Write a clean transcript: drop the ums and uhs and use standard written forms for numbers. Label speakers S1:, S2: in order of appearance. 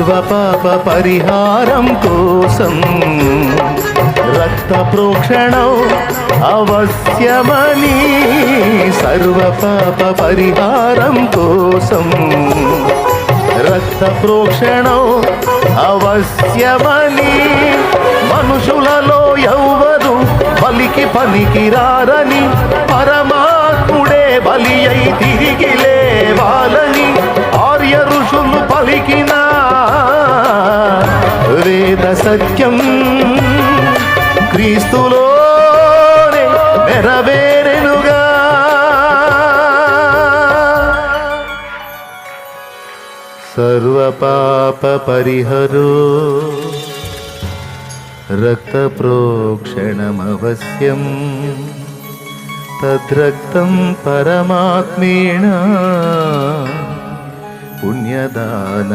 S1: సర్వపాప పరిహారం కోసం రక్త ప్రోక్షణం అవశ్యమని, సర్వపాప పరిహారం కోసం రక్త ప్రోక్షణం అవశ్యమని, మనుషులలో ఎవ్వరు బలికి పనికిరారని, పరమాత్ముడే బలి అయి తిరిగి లేవాలని ఆర్య ఋషులు పలికిన వేద సత్యం క్రీస్తులోనే నెరవేరెనుగా. సర్వపాప పరిహరో రక్త ప్రోక్షణమవశ్యం, తద్రక్తం పరమాత్మేణ పుణ్యదాన